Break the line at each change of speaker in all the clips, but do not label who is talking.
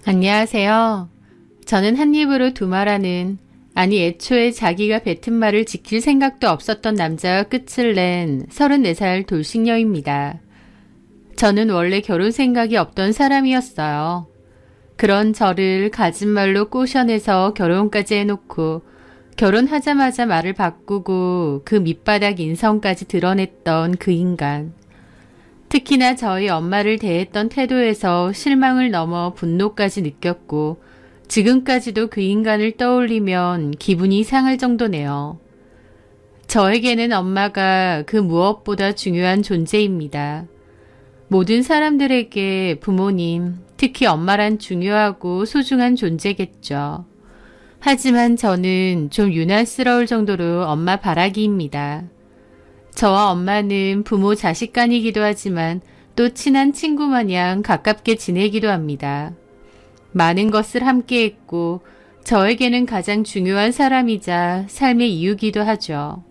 안녕하세요. 저는 한 입으로 두 말하는, 아니 애초에 자기가 뱉은 말을 지킬 생각도 없었던 남자와 끝을 낸 34살 돌싱녀입니다. 저는 원래 결혼 생각이 없던 사람이었어요. 그런 저를 가진 말로 꼬셔내서 결혼까지 해놓고 결혼하자마자 말을 바꾸고 그 밑바닥 인성까지 드러냈던 그 인간. 특히나 저희 엄마를 대했던 태도에서 실망을 넘어 분노까지 느꼈고 지금까지도 그 인간을 떠올리면 기분이 상할 정도네요. 저에게는 엄마가 그 무엇보다 중요한 존재입니다. 모든 사람들에게 부모님, 특히 엄마란 중요하고 소중한 존재겠죠. 하지만 저는 좀 유난스러울 정도로 엄마 바라기입니다. 저와 엄마는 부모 자식 간이기도 하지만 또 친한 친구 마냥 가깝게 지내기도 합니다. 많은 것을 함께 했고 저에게는 가장 중요한 사람이자 삶의 이유기도 하죠.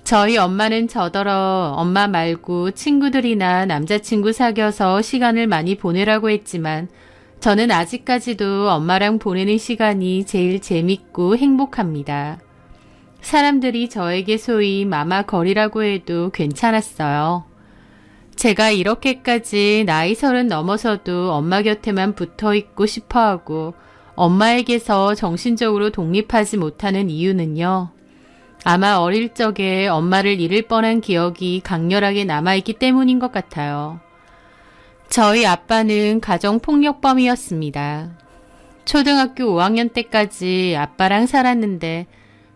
저희 엄마는 저더러 엄마 말고 친구들이나 남자친구 사귀어서 시간을 많이 보내라고 했지만 저는 아직까지도 엄마랑 보내는 시간이 제일 재밌고 행복합니다. 사람들이 저에게 소위 마마걸이라고 해도 괜찮았어요. 제가 이렇게까지 나이 30 넘어서도 엄마 곁에만 붙어있고 싶어하고 엄마에게서 정신적으로 독립하지 못하는 이유는요. 아마 어릴 적에 엄마를 잃을 뻔한 기억이 강렬하게 남아있기 때문인 것 같아요. 저희 아빠는 가정폭력범이었습니다. 초등학교 5학년 때까지 아빠랑 살았는데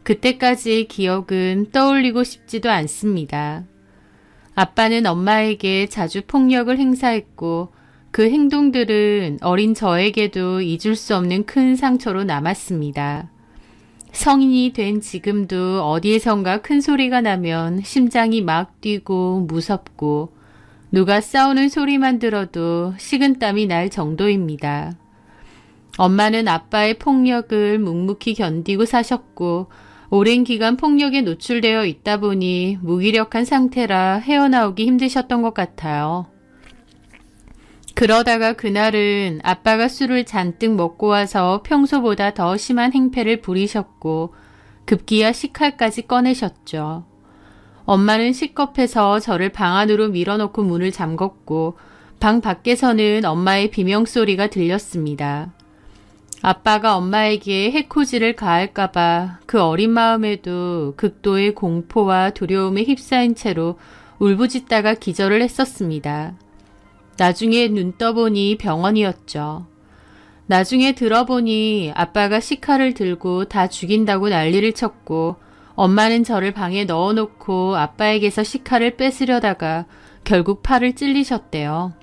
그때까지의 기억은 떠올리고 싶지도 않습니다. 아빠는 엄마에게 자주 폭력을 행사했고 그 행동들은 어린 저에게도 잊을 수 없는 큰 상처로 남았습니다. 성인이 된 지금도 어디에선가 큰 소리가 나면 심장이 막 뛰고 무섭고 누가 싸우는 소리만 들어도 식은땀이 날 정도입니다. 엄마는 아빠의 폭력을 묵묵히 견디고 사셨고 오랜 기간 폭력에 노출되어 있다 보니 무기력한 상태라 헤어나오기 힘드셨던 것 같아요. 그러다가 그날은 아빠가 술을 잔뜩 먹고 와서 평소보다 더 심한 행패를 부리셨고 급기야 식칼까지 꺼내셨죠. 엄마는 식겁해서 저를 방 안으로 밀어넣고 문을 잠궜고 방 밖에서는 엄마의 비명소리가 들렸습니다. 아빠가 엄마에게 해코지를 가할까봐 그 어린 마음에도 극도의 공포와 두려움에 휩싸인 채로 울부짖다가 기절을 했었습니다. 나중에 눈 떠보니 병원이었죠. 나중에 들어보니 아빠가 식칼을 들고 다 죽인다고 난리를 쳤고 엄마는 저를 방에 넣어놓고 아빠에게서 식칼을 뺏으려다가 결국 팔을 찔리셨대요.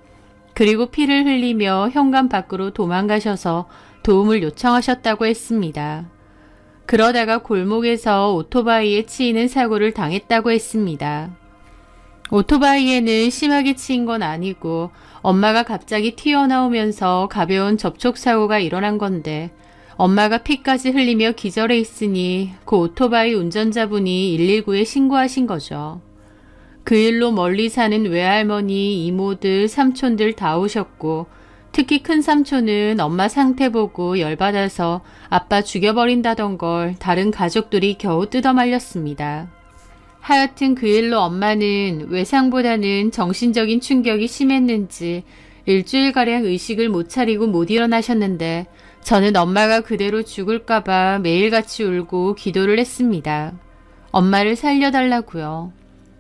그리고 피를 흘리며 현관 밖으로 도망가셔서 도움을 요청하셨다고 했습니다. 그러다가 골목에서 오토바이에 치이는 사고를 당했다고 했습니다. 오토바이에는 심하게 치인 건 아니고 엄마가 갑자기 튀어나오면서 가벼운 접촉사고가 일어난 건데 엄마가 피까지 흘리며 기절해 있으니 그 오토바이 운전자분이 119에 신고하신 거죠. 그 일로 멀리 사는 외할머니, 이모들, 삼촌들 다 오셨고 특히 큰 삼촌은 엄마 상태 보고 열받아서 아빠 죽여버린다던 걸 다른 가족들이 겨우 뜯어말렸습니다. 하여튼 그 일로 엄마는 외상보다는 정신적인 충격이 심했는지 일주일가량 의식을 못 차리고 못 일어나셨는데 저는 엄마가 그대로 죽을까봐 매일같이 울고 기도를 했습니다. 엄마를 살려달라고요.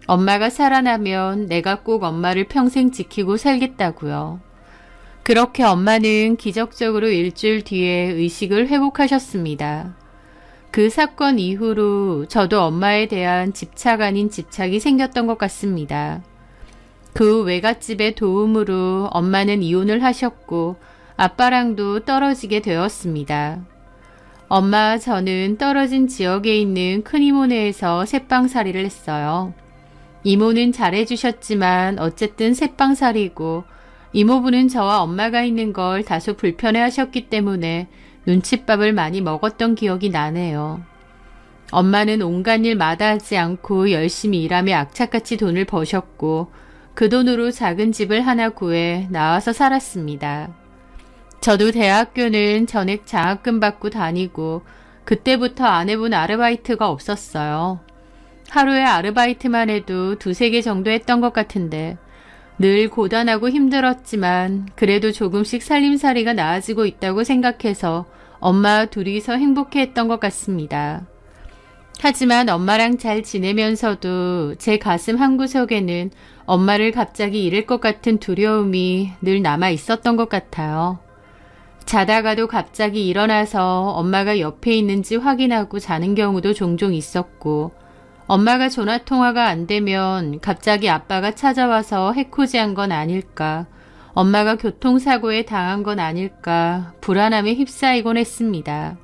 엄마가 살아나면 내가 꼭 엄마를 평생 지키고 살겠다고요. 그렇게 엄마는 기적적으로 일주일 뒤에 의식을 회복하셨습니다. 그 사건 이후로 저도 엄마에 대한 집착 아닌 집착이 생겼던 것 같습니다. 그 외갓집의 도움으로 엄마는 이혼을 하셨고 아빠랑도 떨어지게 되었습니다. 엄마와 저는 떨어진 지역에 있는 큰 이모네에서 새빵살이를 했어요. 이모는 잘해주셨지만 어쨌든 새빵살이고 이모부는 저와 엄마가 있는 걸 다소 불편해하셨기 때문에 눈칫밥을 많이 먹었던 기억이 나네요. 엄마는 온갖 일 마다하지 않고 열심히 일하며 악착같이 돈을 버셨고 그 돈으로 작은 집을 하나 구해 나와서 살았습니다. 저도 대학교는 전액 장학금 받고 다니고 그때부터 안 해본 아르바이트가 없었어요. 하루에 아르바이트만 해도 2~3개 정도 했던 것 같은데 늘 고단하고 힘들었지만 그래도 조금씩 살림살이가 나아지고 있다고 생각해서 엄마와 둘이서 행복해했던 것 같습니다. 하지만 엄마랑 잘 지내면서도 제 가슴 한구석에는 엄마를 갑자기 잃을 것 같은 두려움이 늘 남아 있었던 것 같아요. 자다가도 갑자기 일어나서 엄마가 옆에 있는지 확인하고 자는 경우도 종종 있었고, 엄마가 전화통화가 안 되면 갑자기 아빠가 찾아와서 해코지한 건 아닐까, 엄마가 교통사고에 당한 건 아닐까 불안함에 휩싸이곤 했습니다.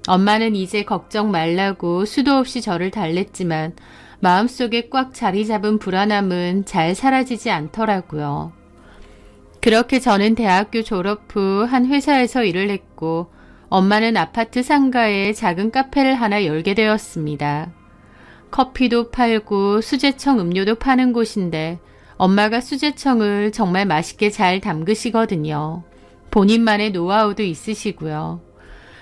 엄마는 이제 걱정 말라고 수도 없이 저를 달랬지만 마음속에 꽉 자리 잡은 불안함은 잘 사라지지 않더라고요. 그렇게 저는 대학교 졸업 후 한 회사에서 일을 했고 엄마는 아파트 상가에 작은 카페를 하나 열게 되었습니다. 커피도 팔고 수제청 음료도 파는 곳인데 엄마가 수제청을 정말 맛있게 잘 담그시거든요. 본인만의 노하우도 있으시고요.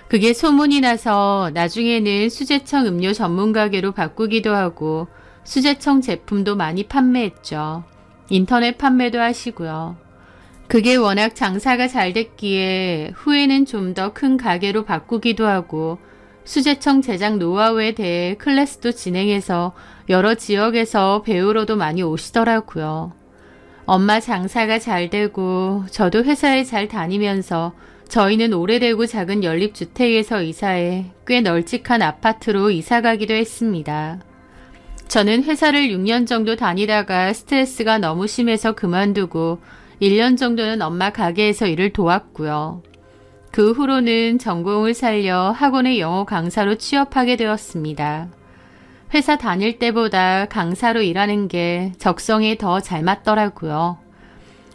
그게 소문이 나서 나중에는 수제청 음료 전문 가게로 바꾸기도 하고 수제청 제품도 많이 판매했죠. 인터넷 판매도 하시고요. 그게 워낙 장사가 잘 됐기에 후에는 좀 더 큰 가게로 바꾸기도 하고 수제청 제작 노하우에 대해 클래스도 진행해서 여러 지역에서 배우러도 많이 오시더라고요. 엄마 장사가 잘 되고 저도 회사에 잘 다니면서 저희는 오래되고 작은 연립주택에서 이사해 꽤 널찍한 아파트로 이사가기도 했습니다. 저는 회사를 6년 정도 다니다가 스트레스가 너무 심해서 그만두고 1년 정도는 엄마 가게에서 일을 도왔고요. 그 후로는 전공을 살려 학원의 영어 강사로 취업하게 되었습니다. 회사 다닐 때보다 강사로 일하는 게 적성에 더 잘 맞더라고요.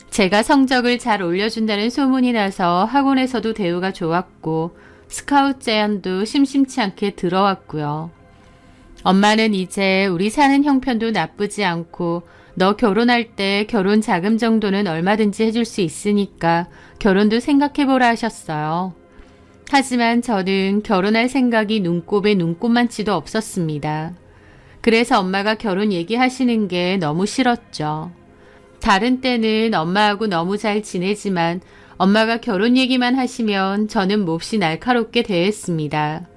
제가 성적을 잘 올려준다는 소문이 나서 학원에서도 대우가 좋았고 스카우트 제안도 심심치 않게 들어왔고요. 엄마는 이제 우리 사는 형편도 나쁘지 않고 너 결혼할 때 결혼 자금 정도는 얼마든지 해줄 수 있으니까 결혼도 생각해보라 하셨어요. 하지만 저는 결혼할 생각이 눈곱에 눈곱만치도 없었습니다. 그래서 엄마가 결혼 얘기하시는 게 너무 싫었죠. 다른 때는 엄마하고 너무 잘 지내지만 엄마가 결혼 얘기만 하시면 저는 몹시 날카롭게 대했습니다.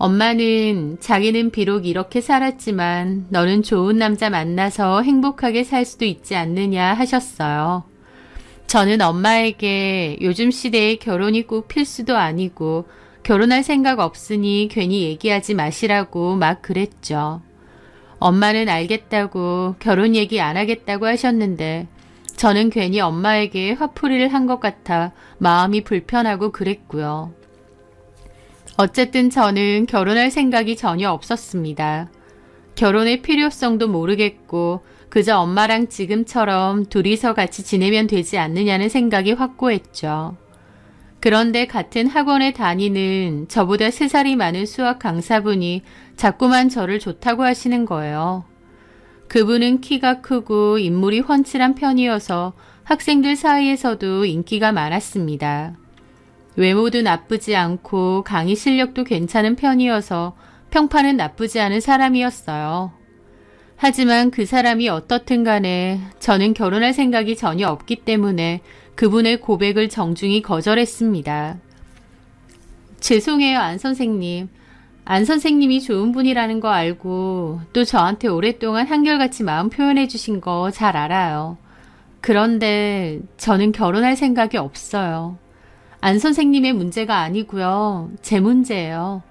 엄마는 자기는 비록 이렇게 살았지만 너는 좋은 남자 만나서 행복하게 살 수도 있지 않느냐 하셨어요. 저는 엄마에게 요즘 시대에 결혼이 꼭 필수도 아니고 결혼할 생각 없으니 괜히 얘기하지 마시라고 막 그랬죠. 엄마는 알겠다고 결혼 얘기 안 하겠다고 하셨는데 저는 괜히 엄마에게 화풀이를 한 것 같아 마음이 불편하고 그랬고요. 어쨌든 저는 결혼할 생각이 전혀 없었습니다. 결혼의 필요성도 모르겠고 그저 엄마랑 지금처럼 둘이서 같이 지내면 되지 않느냐는 생각이 확고했죠. 그런데 같은 학원에 다니는 저보다 3살이 많은 수학 강사분이 자꾸만 저를 좋다고 하시는 거예요. 그분은 키가 크고 인물이 훤칠한 편이어서 학생들 사이에서도 인기가 많았습니다. 외모도 나쁘지 않고 강의 실력도 괜찮은 편이어서 평판은 나쁘지 않은 사람이었어요. 하지만 그 사람이 어떻든 간에 저는 결혼할 생각이 전혀 없기 때문에 그분의 고백을 정중히 거절했습니다. 죄송해요, 안 선생님. 안 선생님이 좋은 분이라는 거 알고 또 저한테 오랫동안 한결같이 마음 표현해 주신 거 잘 알아요. 그런데 저는 결혼할 생각이 없어요. 안 선생님의 문제가 아니고요. 제 문제예요.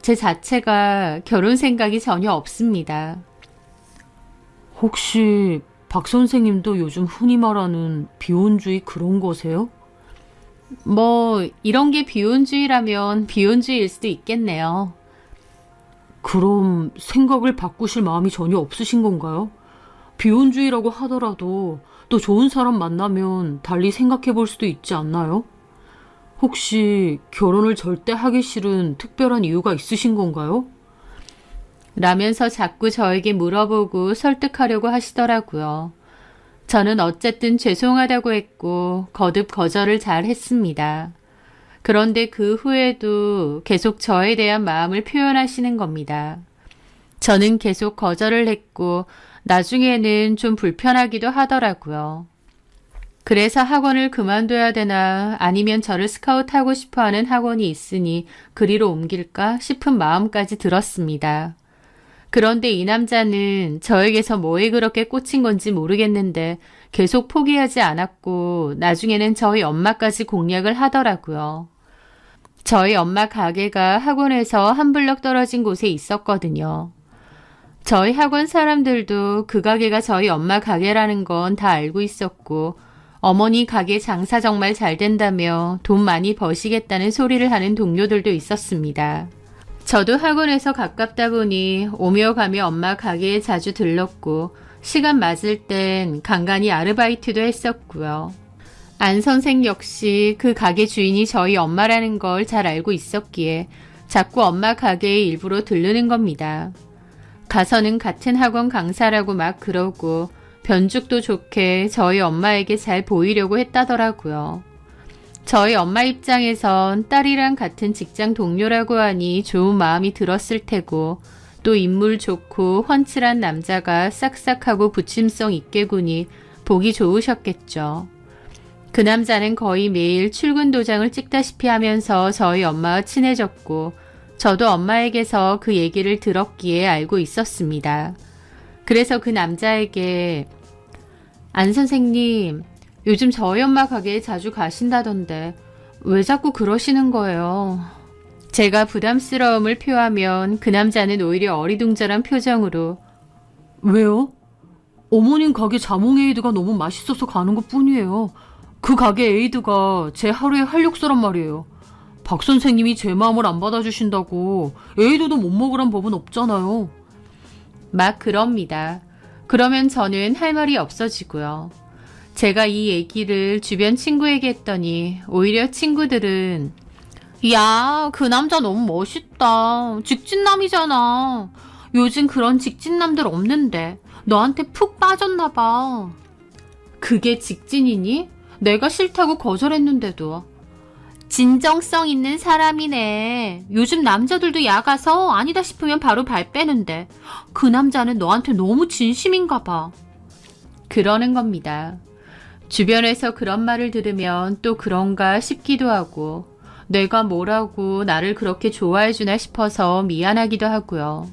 제 자체가 결혼 생각이 전혀 없습니다.
혹시 박 선생님도 요즘 흔히 말하는 비혼주의 그런 거세요?
뭐 이런 게 비혼주의라면 비혼주의일 수도 있겠네요.
그럼 생각을 바꾸실 마음이 전혀 없으신 건가요? 비혼주의라고 하더라도 또 좋은 사람 만나면 달리 생각해 볼 수도 있지 않나요? 혹시 결혼을 절대 하기 싫은 특별한 이유가 있으신 건가요?
라면서 자꾸 저에게 물어보고 설득하려고 하시더라고요. 저는 어쨌든 죄송하다고 했고 거듭 거절을 잘 했습니다. 그런데 그 후에도 계속 저에 대한 마음을 표현하시는 겁니다. 저는 계속 거절을 했고 나중에는 좀 불편하기도 하더라고요. 그래서 학원을 그만둬야 되나 아니면 저를 스카우트하고 싶어하는 학원이 있으니 그리로 옮길까 싶은 마음까지 들었습니다. 그런데 이 남자는 저에게서 뭐에 그렇게 꽂힌 건지 모르겠는데 계속 포기하지 않았고 나중에는 저희 엄마까지 공략을 하더라고요. 저희 엄마 가게가 학원에서 한 블럭 떨어진 곳에 있었거든요. 저희 학원 사람들도 그 가게가 저희 엄마 가게라는 건 다 알고 있었고 어머니 가게 장사 정말 잘 된다며 돈 많이 버시겠다는 소리를 하는 동료들도 있었습니다. 저도 학원에서 가깝다 보니 오며 가며 엄마 가게에 자주 들렀고 시간 맞을 땐 간간히 아르바이트도 했었고요. 안 선생 역시 그 가게 주인이 저희 엄마라는 걸 잘 알고 있었기에 자꾸 엄마 가게에 일부러 들르는 겁니다. 가서는 같은 학원 강사라고 막 그러고 변죽도 좋게 저희 엄마에게 잘 보이려고 했다더라고요. 저희 엄마 입장에선 딸이랑 같은 직장 동료라고 하니 좋은 마음이 들었을 테고 또 인물 좋고 훤칠한 남자가 싹싹하고 부침성 있게 구니 보기 좋으셨겠죠. 그 남자는 거의 매일 출근 도장을 찍다시피 하면서 저희 엄마와 친해졌고 저도 엄마에게서 그 얘기를 들었기에 알고 있었습니다. 그래서 그 남자에게 안 선생님, 요즘 저희 엄마 가게에 자주 가신다던데 왜 자꾸 그러시는 거예요? 제가 부담스러움을 표하면 그 남자는 오히려 어리둥절한 표정으로
왜요? 어머님 가게 자몽 에이드가 너무 맛있어서 가는 것 뿐이에요. 그 가게 에이드가 제 하루의 활력소란 말이에요. 박 선생님이 제 마음을 안 받아주신다고 에이드도 못 먹으란 법은 없잖아요.
막 그럽니다. 그러면 저는 할 말이 없어지고요. 제가 이 얘기를 주변 친구에게 했더니 오히려 친구들은 야, 그 남자 너무 멋있다. 직진남이잖아. 요즘 그런 직진남들 없는데 너한테 푹 빠졌나 봐. 그게 직진이니? 내가 싫다고 거절했는데도. 진정성 있는 사람이네. 요즘 남자들도 야가서 아니다 싶으면 바로 발 빼는데 그 남자는 너한테 너무 진심인가 봐. 그러는 겁니다. 주변에서 그런 말을 들으면 또 그런가 싶기도 하고 내가 뭐라고 나를 그렇게 좋아해 주나 싶어서 미안하기도 하고요.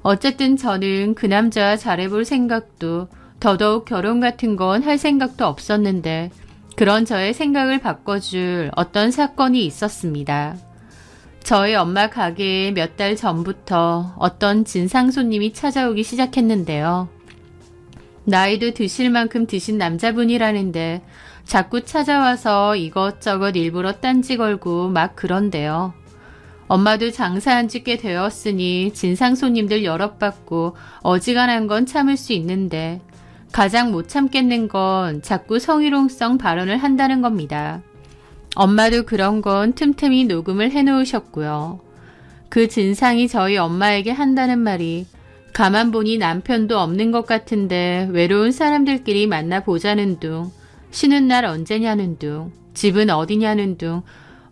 어쨌든 저는 그 남자와 잘해볼 생각도 더더욱 결혼 같은 건 할 생각도 없었는데 그런 저의 생각을 바꿔줄 어떤 사건이 있었습니다. 저희 엄마 가게에 몇 달 전부터 어떤 진상 손님이 찾아오기 시작했는데요. 나이도 드실 만큼 드신 남자분이라는데 자꾸 찾아와서 이것저것 일부러 딴지 걸고 막 그런데요. 엄마도 장사한 지 꽤 되었으니 진상 손님들 여럿받고 어지간한 건 참을 수 있는데 가장 못 참겠는 건 자꾸 성희롱성 발언을 한다는 겁니다. 엄마도 그런 건 틈틈이 녹음을 해놓으셨고요. 그 진상이 저희 엄마에게 한다는 말이 가만 보니 남편도 없는 것 같은데 외로운 사람들끼리 만나보자는 둥, 쉬는 날 언제냐는 둥, 집은 어디냐는 둥,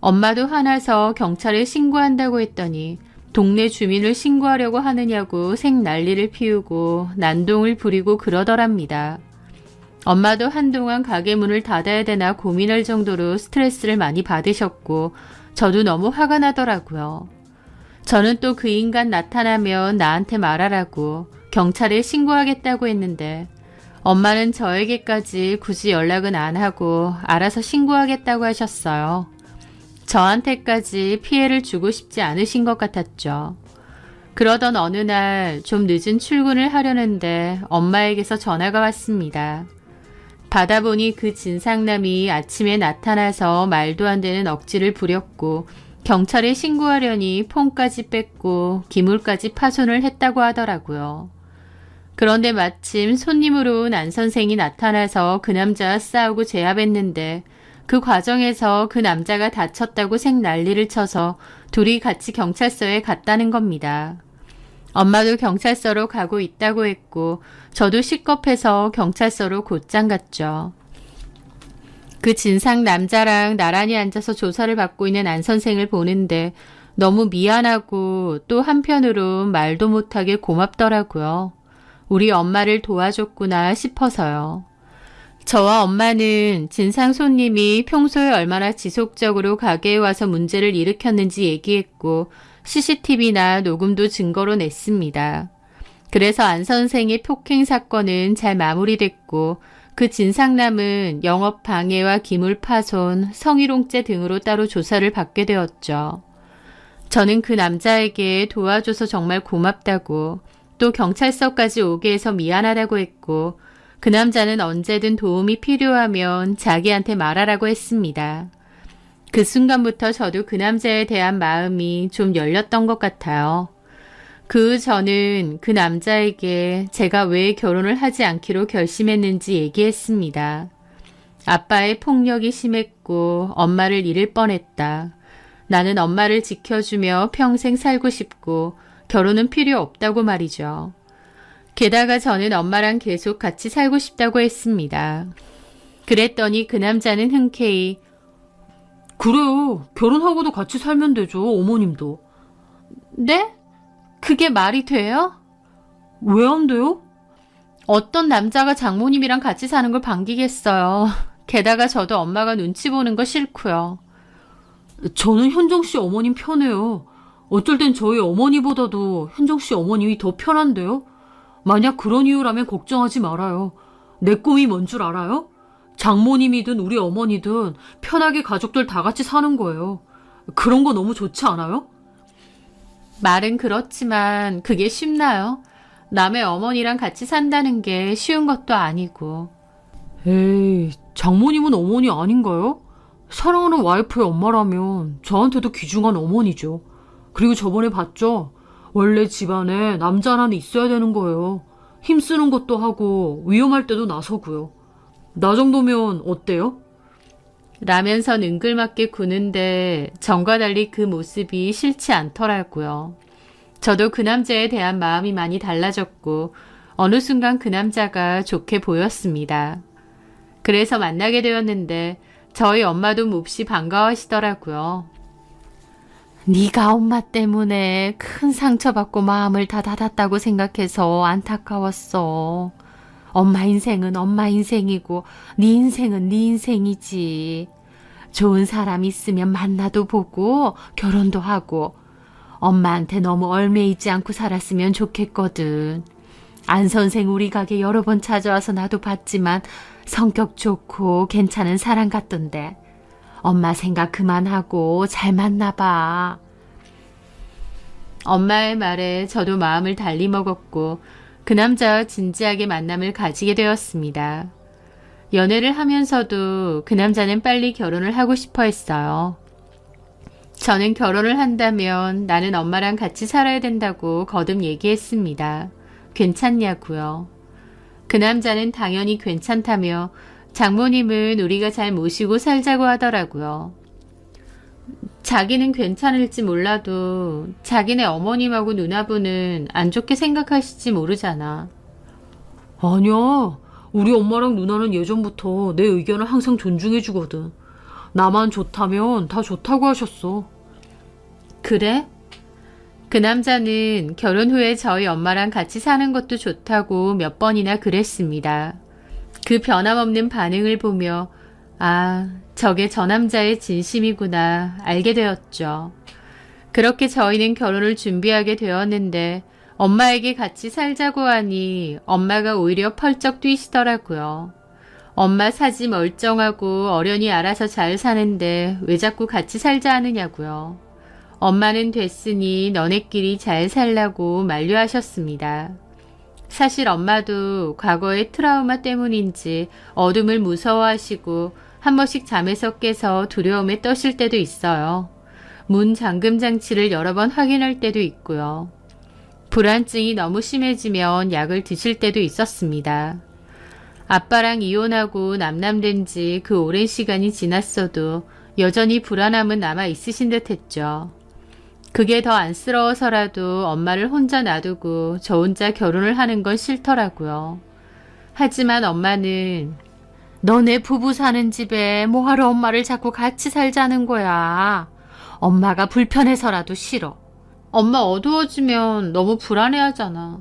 엄마도 화나서 경찰에 신고한다고 했더니 동네 주민을 신고하려고 하느냐고 생난리를 피우고 난동을 부리고 그러더랍니다. 엄마도 한동안 가게 문을 닫아야 되나 고민할 정도로 스트레스를 많이 받으셨고 저도 너무 화가 나더라고요. 저는 또 그 인간 나타나면 나한테 말하라고 경찰에 신고하겠다고 했는데 엄마는 저에게까지 굳이 연락은 안 하고 알아서 신고하겠다고 하셨어요. 저한테까지 피해를 주고 싶지 않으신 것 같았죠. 그러던 어느 날 좀 늦은 출근을 하려는데 엄마에게서 전화가 왔습니다. 받아보니 그 진상남이 아침에 나타나서 말도 안 되는 억지를 부렸고 경찰에 신고하려니 폰까지 뺐고 기물까지 파손을 했다고 하더라고요. 그런데 마침 손님으로 온 안 선생이 나타나서 그 남자와 싸우고 제압했는데 그 과정에서 그 남자가 다쳤다고 생난리를 쳐서 둘이 같이 경찰서에 갔다는 겁니다. 엄마도 경찰서로 가고 있다고 했고 저도 식겁해서 경찰서로 곧장 갔죠. 그 진상 남자랑 나란히 앉아서 조사를 받고 있는 안 선생을 보는데 너무 미안하고 또 한편으로 말도 못하게 고맙더라고요. 우리 엄마를 도와줬구나 싶어서요. 저와 엄마는 진상 손님이 평소에 얼마나 지속적으로 가게에 와서 문제를 일으켰는지 얘기했고 CCTV나 녹음도 증거로 냈습니다. 그래서 안 선생의 폭행 사건은 잘 마무리됐고 그 진상남은 영업 방해와 기물 파손, 성희롱죄 등으로 따로 조사를 받게 되었죠. 저는 그 남자에게 도와줘서 정말 고맙다고 또 경찰서까지 오게 해서 미안하다고 했고 그 남자는 언제든 도움이 필요하면 자기한테 말하라고 했습니다. 그 순간부터 저도 그 남자에 대한 마음이 좀 열렸던 것 같아요. 그 저는 그 남자에게 제가 왜 결혼을 하지 않기로 결심했는지 얘기했습니다. 아빠의 폭력이 심했고 엄마를 잃을 뻔했다. 나는 엄마를 지켜주며 평생 살고 싶고 결혼은 필요 없다고 말이죠. 게다가 저는 엄마랑 계속 같이 살고 싶다고 했습니다. 그랬더니 그 남자는 흔쾌히
그래요. 결혼하고도 같이 살면 되죠. 어머님도.
네? 그게 말이 돼요?
왜 안 돼요?
어떤 남자가 장모님이랑 같이 사는 걸 반기겠어요. 게다가 저도 엄마가 눈치 보는 거 싫고요.
저는 현정 씨 어머님 편해요. 어쩔 땐 저희 어머니보다도 현정 씨 어머님이 더 편한데요? 만약 그런 이유라면 걱정하지 말아요. 내 꿈이 뭔 줄 알아요? 장모님이든 우리 어머니든 편하게 가족들 다 같이 사는 거예요. 그런 거 너무 좋지 않아요?
말은 그렇지만 그게 쉽나요? 남의 어머니랑 같이 산다는 게 쉬운 것도 아니고.
에이, 장모님은 어머니 아닌가요? 사랑하는 와이프의 엄마라면 저한테도 귀중한 어머니죠. 그리고 저번에 봤죠? 원래 집안에 남자 하나는 있어야 되는 거예요. 힘쓰는 것도 하고 위험할 때도 나서고요. 나 정도면 어때요?
라면서 능글맞게 구는데 전과 달리 그 모습이 싫지 않더라고요. 저도 그 남자에 대한 마음이 많이 달라졌고 어느 순간 그 남자가 좋게 보였습니다. 그래서 만나게 되었는데 저희 엄마도 몹시 반가워하시더라고요. 네가 엄마 때문에 큰 상처받고 마음을 다 닫았다고 생각해서 안타까웠어. 엄마 인생은 엄마 인생이고 네 인생은 네 인생이지. 좋은 사람 있으면 만나도 보고 결혼도 하고 엄마한테 너무 얽매이지 않고 살았으면 좋겠거든. 안 선생 우리 가게 여러 번 찾아와서 나도 봤지만 성격 좋고 괜찮은 사람 같던데. 엄마 생각 그만하고 잘 만나봐. 엄마의 말에 저도 마음을 달리 먹었고 그 남자와 진지하게 만남을 가지게 되었습니다. 연애를 하면서도 그 남자는 빨리 결혼을 하고 싶어 했어요. 저는 결혼을 한다면 나는 엄마랑 같이 살아야 된다고 거듭 얘기했습니다. 괜찮냐고요. 그 남자는 당연히 괜찮다며 장모님은 우리가 잘 모시고 살자고 하더라고요. 자기는 괜찮을지 몰라도 자기네 어머님하고 누나분은 안 좋게 생각하실지 모르잖아.
아니야. 우리 엄마랑 누나는 예전부터 내 의견을 항상 존중해주거든. 나만 좋다면 다 좋다고 하셨어.
그래? 그 남자는 결혼 후에 저희 엄마랑 같이 사는 것도 좋다고 몇 번이나 그랬습니다. 그 변함없는 반응을 보며 아, 저게 저 남자의 진심이구나 알게 되었죠. 그렇게 저희는 결혼을 준비하게 되었는데 엄마에게 같이 살자고 하니 엄마가 오히려 펄쩍 뛰시더라고요. 엄마 사지 멀쩡하고 어련히 알아서 잘 사는데 왜 자꾸 같이 살자 하느냐고요. 엄마는 됐으니 너네끼리 잘 살라고 만류하셨습니다. 사실 엄마도 과거의 트라우마 때문인지 어둠을 무서워하시고 한 번씩 잠에서 깨서 두려움에 떠실 때도 있어요. 문 잠금 장치를 여러 번 확인할 때도 있고요. 불안증이 너무 심해지면 약을 드실 때도 있었습니다. 아빠랑 이혼하고 남남된 지 그 오랜 시간이 지났어도 여전히 불안함은 남아 있으신 듯 했죠. 그게 더 안쓰러워서라도 엄마를 혼자 놔두고 저 혼자 결혼을 하는 건 싫더라고요. 하지만 엄마는 너네 부부 사는 집에 뭐하러 엄마를 자꾸 같이 살자는 거야. 엄마가 불편해서라도 싫어. 엄마 어두워지면 너무 불안해하잖아.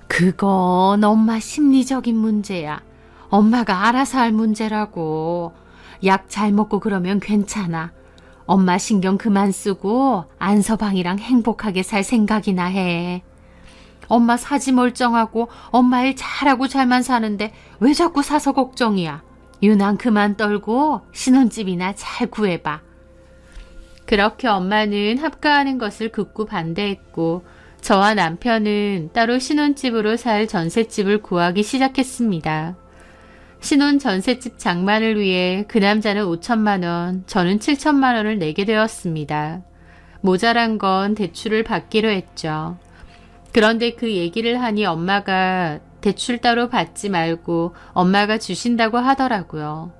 그건 엄마 심리적인 문제야. 엄마가 알아서 할 문제라고. 약 잘 먹고 그러면 괜찮아. 엄마 신경 그만 쓰고 안서방이랑 행복하게 살 생각이나 해. 엄마 사지 멀쩡하고 엄마 일 잘하고 잘만 사는데 왜 자꾸 사서 걱정이야. 유난 그만 떨고 신혼집이나 잘 구해봐. 그렇게 엄마는 합가하는 것을 극구 반대했고 저와 남편은 따로 신혼집으로 살 전셋집을 구하기 시작했습니다. 신혼 전셋집 장만을 위해 그 남자는 5천만 원, 저는 7천만 원을 내게 되었습니다. 모자란 건 대출을 받기로 했죠. 그런데 그 얘기를 하니 엄마가 대출 따로 받지 말고 엄마가 주신다고 하더라고요.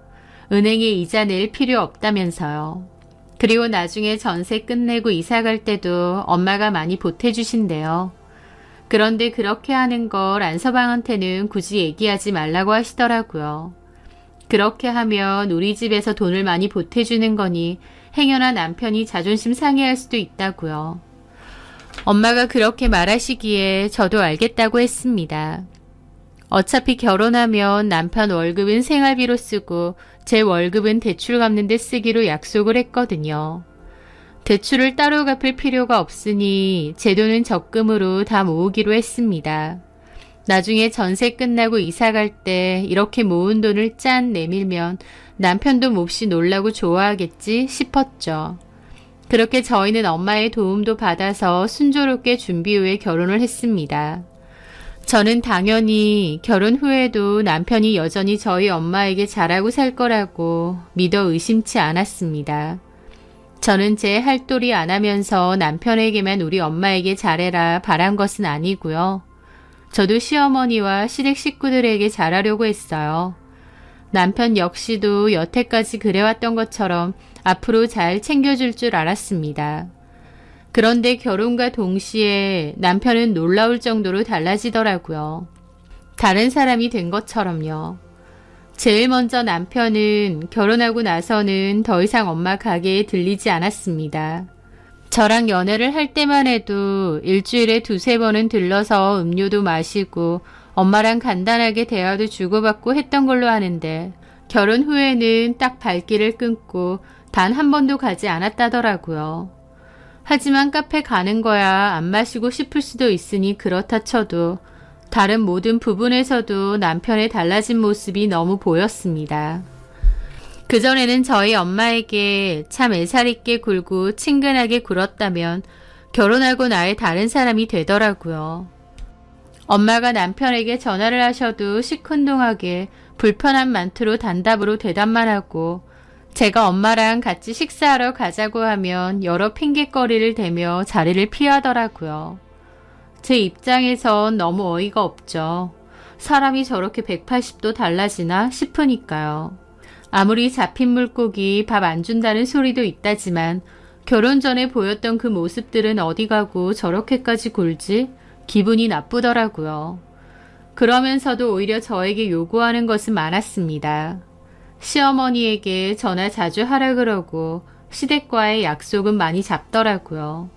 은행에 이자 낼 필요 없다면서요. 그리고 나중에 전세 끝내고 이사 갈 때도 엄마가 많이 보태주신대요. 그런데 그렇게 하는 걸 안서방한테는 굳이 얘기하지 말라고 하시더라고요. 그렇게 하면 우리 집에서 돈을 많이 보태주는 거니 행여나 남편이 자존심 상해할 수도 있다고요. 엄마가 그렇게 말하시기에 저도 알겠다고 했습니다. 어차피 결혼하면 남편 월급은 생활비로 쓰고 제 월급은 대출 갚는 데 쓰기로 약속을 했거든요. 대출을 따로 갚을 필요가 없으니 제 돈은 적금으로 다 모으기로 했습니다. 나중에 전세 끝나고 이사 갈 때 이렇게 모은 돈을 짠 내밀면 남편도 몹시 놀라고 좋아하겠지 싶었죠. 그렇게 저희는 엄마의 도움도 받아서 순조롭게 준비 후에 결혼을 했습니다. 저는 당연히 결혼 후에도 남편이 여전히 저희 엄마에게 잘하고 살 거라고 믿어 의심치 않았습니다. 저는 제 할도리 안 하면서 남편에게만 우리 엄마에게 잘해라 바란 것은 아니고요. 저도 시어머니와 시댁 식구들에게 잘하려고 했어요. 남편 역시도 여태까지 그래왔던 것처럼 앞으로 잘 챙겨줄 줄 알았습니다. 그런데 결혼과 동시에 남편은 놀라울 정도로 달라지더라고요. 다른 사람이 된 것처럼요. 제일 먼저 남편은 결혼하고 나서는 더 이상 엄마 가게에 들리지 않았습니다. 저랑 연애를 할 때만 해도 일주일에 2-3번은 들러서 음료도 마시고 엄마랑 간단하게 대화도 주고받고 했던 걸로 아는데 결혼 후에는 딱 발길을 끊고 단 한 번도 가지 않았다더라고요. 하지만 카페 가는 거야 안 마시고 싶을 수도 있으니 그렇다 쳐도 다른 모든 부분에서도 남편의 달라진 모습이 너무 보였습니다. 그전에는 저희 엄마에게 참 애살 있게 굴고 친근하게 굴었다면 결혼하고 나의 다른 사람이 되더라고요. 엄마가 남편에게 전화를 하셔도 시큰둥하게 불편한 말투로 단답으로 대답만 하고 제가 엄마랑 같이 식사하러 가자고 하면 여러 핑곗거리를 대며 자리를 피하더라고요. 제 입장에선 너무 어이가 없죠. 사람이 저렇게 180도 달라지나 싶으니까요. 아무리 잡힌 물고기 밥 안 준다는 소리도 있다지만 결혼 전에 보였던 그 모습들은 어디 가고 저렇게까지 굴지 기분이 나쁘더라고요. 그러면서도 오히려 저에게 요구하는 것은 많았습니다. 시어머니에게 전화 자주 하라 그러고 시댁과의 약속은 많이 잡더라고요.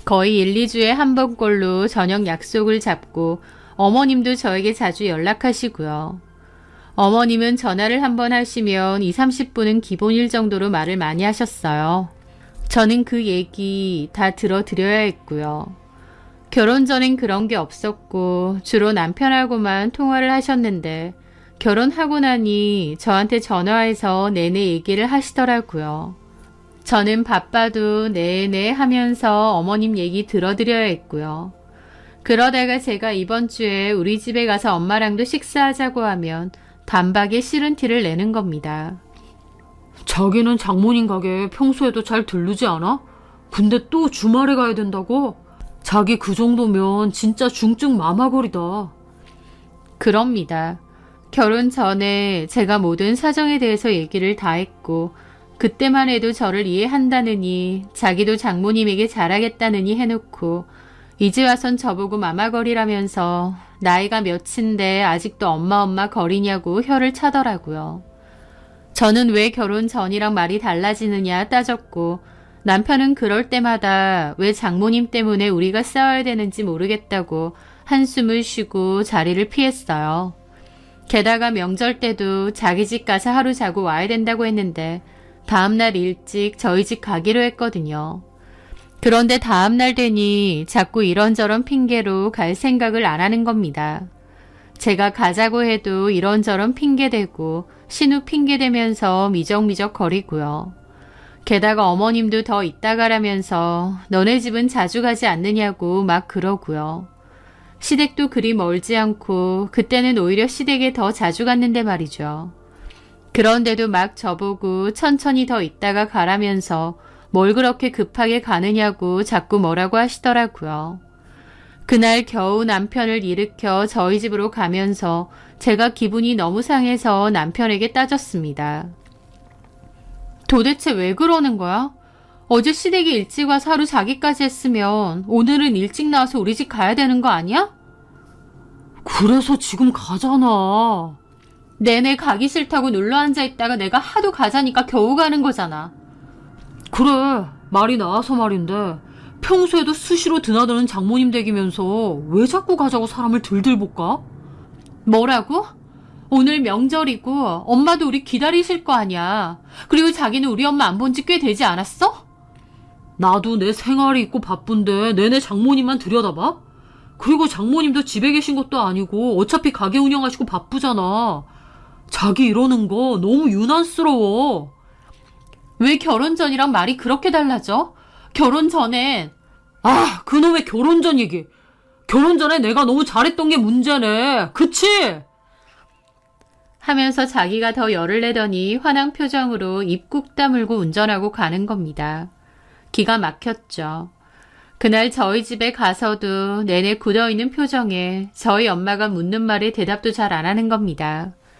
거의 1-2주에 한 번꼴로 저녁 약속을 잡고 어머님도 저에게 자주 연락하시고요. 어머님은 전화를 한 번 하시면 20-30분은 기본일 정도로 말을 많이 하셨어요. 저는 그 얘기 다 들어드려야 했고요. 결혼 전엔 그런 게 없었고 주로 남편하고만 통화를 하셨는데 결혼하고 나니 저한테 전화해서 내내 얘기를 하시더라고요. 저는 바빠도 네네 하면서 어머님 얘기 들어드려야 했고요. 그러다가 제가 이번 주에 우리 집에 가서 엄마랑도 식사하자고 하면 단박에 싫은 티를 내는 겁니다.
자기는 장모님 가게 평소에도 잘 들르지 않아? 근데 또 주말에 가야 된다고? 자기 그 정도면 진짜 중증 마마거리다.
그럽니다. 결혼 전에 제가 모든 사정에 대해서 얘기를 다 했고 그때만 해도 저를 이해한다느니 자기도 장모님에게 잘하겠다느니 해놓고 이제 와선 저보고 마마거리라면서 나이가 몇인데 아직도 엄마 거리냐고 혀를 차더라고요. 저는 왜 결혼 전이랑 말이 달라지느냐 따졌고 남편은 그럴 때마다 왜 장모님 때문에 우리가 싸워야 되는지 모르겠다고 한숨을 쉬고 자리를 피했어요. 게다가 명절 때도 자기 집 가서 하루 자고 와야 된다고 했는데 다음날 일찍 저희 집 가기로 했거든요. 그런데 다음날 되니 자꾸 이런저런 핑계로 갈 생각을 안 하는 겁니다. 제가 가자고 해도 이런저런 핑계대고 신우 핑계대면서 미적미적 거리고요. 게다가 어머님도 더 이따 가라면서 너네 집은 자주 가지 않느냐고 막 그러고요. 시댁도 그리 멀지 않고 그때는 오히려 시댁에 더 자주 갔는데 말이죠. 그런데도 막 저보고 천천히 더 있다가 가라면서 뭘 그렇게 급하게 가느냐고 자꾸 뭐라고 하시더라고요. 그날 겨우 남편을 일으켜 저희 집으로 가면서 제가 기분이 너무 상해서 남편에게 따졌습니다. 도대체 왜 그러는 거야? 어제 시댁이 일찍 와서 하루 자기까지 했으면 오늘은 일찍 나와서 우리 집 가야 되는 거 아니야?
그래서 지금 가잖아.
내내 가기 싫다고 눌러 앉아 있다가 내가 하도 가자니까 겨우 가는 거잖아.
그래, 말이 나와서 말인데 평소에도 수시로 드나드는 장모님 댁이면서 왜 자꾸 가자고 사람을 들들 볶아?
뭐라고? 오늘 명절이고 엄마도 우리 기다리실 거 아니야. 그리고 자기는 우리 엄마 안 본 지 꽤 되지 않았어?
나도 내 생활이 있고 바쁜데 내내 장모님만 들여다봐? 그리고 장모님도 집에 계신 것도 아니고 어차피 가게 운영하시고 바쁘잖아. 자기 이러는 거 너무 유난스러워.
왜 결혼 전이랑 말이 그렇게 달라져? 결혼 전엔
아, 그놈의 결혼 전 얘기. 결혼 전에 내가 너무 잘했던 게 문제네. 그치?
하면서 자기가 더 열을 내더니 화난 표정으로 입 꾹 다물고 운전하고 가는 겁니다. 기가 막혔죠. 그날 저희 집에 가서도 내내 굳어있는 표정에 저희 엄마가 묻는 말에 대답도 잘 안 하는 겁니다.